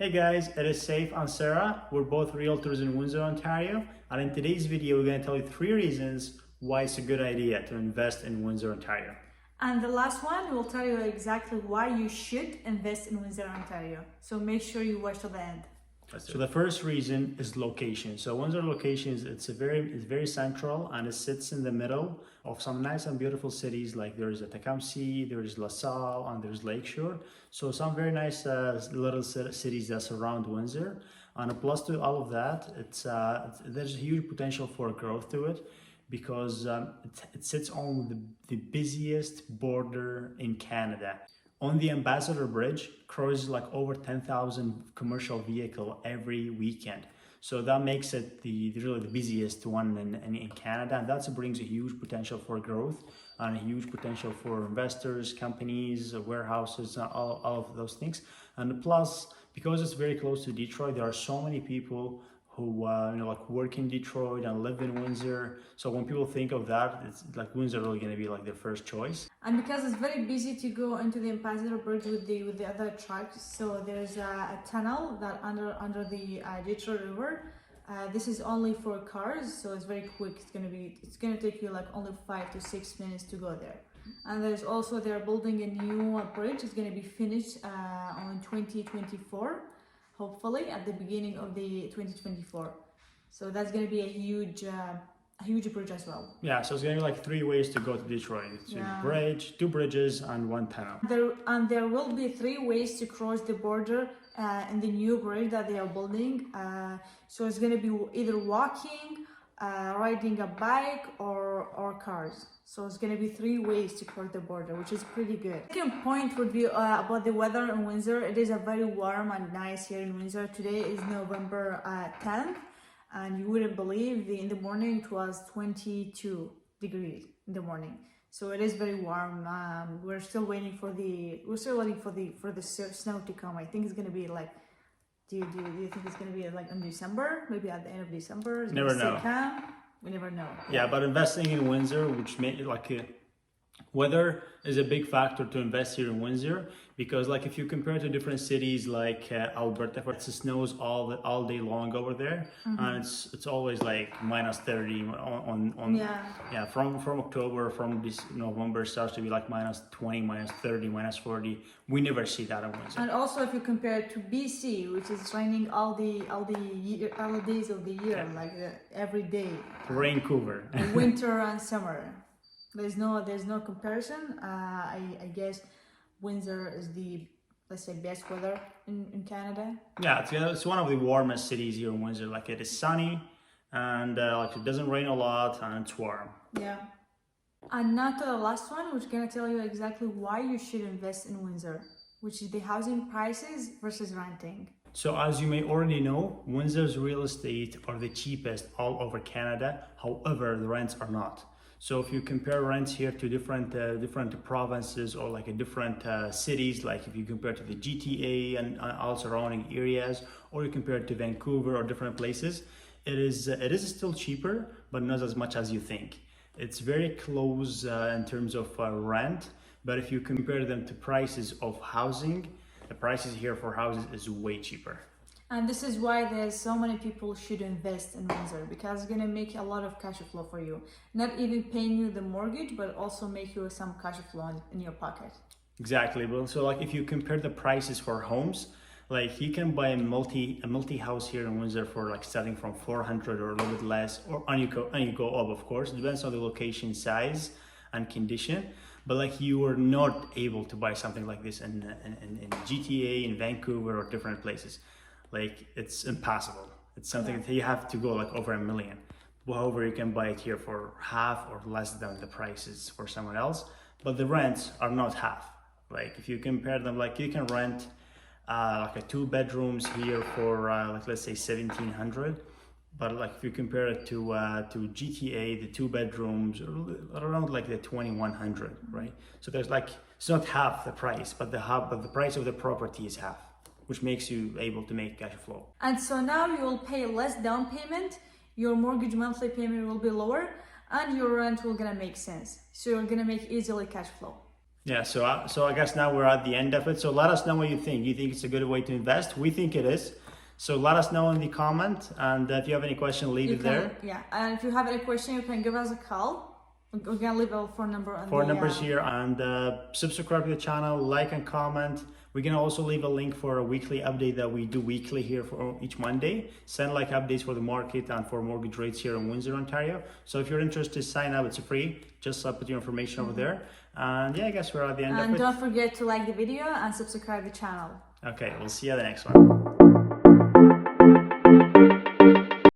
Hey guys, it is Saif and Sarah. We're both realtors in Windsor, Ontario. And in today's video, we're going to tell you 3 reasons why it's a good idea to invest in Windsor, Ontario. And the last one will tell you exactly why you should invest in Windsor, Ontario. So make sure you watch to the end. So the first reason is location. So Windsor location it's very central, and it sits in the middle of some nice and beautiful cities. Like there's Tecumseh, there's LaSalle, and there's Lakeshore. So some very nice little cities that surround Windsor. And a plus to all of that, there's a huge potential for growth to it, because it sits on the busiest border in Canada. On the Ambassador Bridge, crosses like over 10,000 commercial vehicles every weekend. So that makes it really the busiest one in Canada, and that brings a huge potential for growth and a huge potential for investors, companies, warehouses, all of those things. And plus, because it's very close to Detroit, there are so many people who like work in Detroit and live in Windsor. So when people think of that, it's like Windsor really going to be like their first choice. And because it's very busy to go into the Ambassador Bridge with the other trucks, so there's a tunnel that under the Detroit River. This is only for cars, so it's very quick. It's gonna take you like only 5 to 6 minutes to go there. And there's also they're building a new bridge. It's gonna be finished on 2024. Hopefully at the beginning of the 2024. So that's going to be a huge bridge as well. Yeah, so it's going to be like 3 ways to go to Detroit. It's a bridge, 2 bridges, and 1 tunnel. There will be 3 ways to cross the border in the new bridge that they are building. So it's going to be either walking, riding a bike, or cars. So it's going to be 3 ways to cross the border, which is pretty good. Second point would be about the weather in Windsor. It is a very warm and nice here in Windsor. Today is November 10th, and you wouldn't believe in the morning it was 22 degrees in the morning. So it is very warm. We're still waiting for the snow to come. I think it's going to be like. Do you think it's going to be like in December? Maybe at the end of December? Never know. We never know. Yeah, but investing in Windsor, which made weather is a big factor to invest here in Windsor, because like if you compare to different cities like Alberta, it snows all day long over there, and it's always like minus 30 from October, from this November starts to be like minus 20, minus 30, minus 40. We never see that in Windsor. And also if you compare it to BC, which is raining all the days of the year, like every day. Vancouver. Winter and summer. There's no comparison. I guess Windsor is the, let's say, best weather in Canada. Yeah, it's one of the warmest cities here in Windsor. Like it is sunny, and like it doesn't rain a lot, and it's warm. Yeah. And now to the last one, which is gonna tell you exactly why you should invest in Windsor, which is the housing prices versus renting. So as you may already know, Windsor's real estate are the cheapest all over Canada. However, the rents are not. So if you compare rents here to different provinces or like a different cities, like if you compare to the GTA and all surrounding areas, or you compare it to Vancouver or different places, it is still cheaper, but not as much as you think. It's very close in terms of rent, but if you compare them to prices of housing, the prices here for houses is way cheaper. And this is why there's so many people should invest in Windsor, because it's gonna make a lot of cash flow for you. Not even paying you the mortgage, but also make you some cash flow in your pocket. Exactly. Well, so like if you compare the prices for homes, like you can buy a multi house here in Windsor for like starting from 400 or a little bit less, and you go up, of course. It depends on the location, size, and condition. But like you are not able to buy something like this in GTA, in Vancouver, or different places. Like it's impossible. It's something that you have to go like over $1 million. However, you can buy it here for half or less than the prices for someone else. But the rents are not half. Like if you compare them, like you can rent like a 2 bedrooms here for like let's say 1,700. But like if you compare it to GTA, the 2 bedrooms are around like the 2,100, right? So there's like it's not half the price, but the price of the property is half, which makes you able to make cash flow. And so now you will pay less down payment, your mortgage monthly payment will be lower, and your rent will gonna make sense. So you're gonna make easily cash flow. Yeah, so I guess now we're at the end of it. So let us know what you think. You think it's a good way to invest? We think it is. So let us know in the comment, and if you have any question, leave it there. Yeah, and if you have any question, you can give us a call. We can leave our phone number on Phone numbers here, and subscribe to the channel, like and comment. We can also leave a link for a weekly update that we do weekly here for each Monday. Send like updates for the market and for mortgage rates here in Windsor, Ontario. So if you're interested, sign up. It's free. Just put your information over there. And yeah, I guess we're at the end of it. And don't forget to like the video and subscribe the channel. Okay, we'll see you at the next one.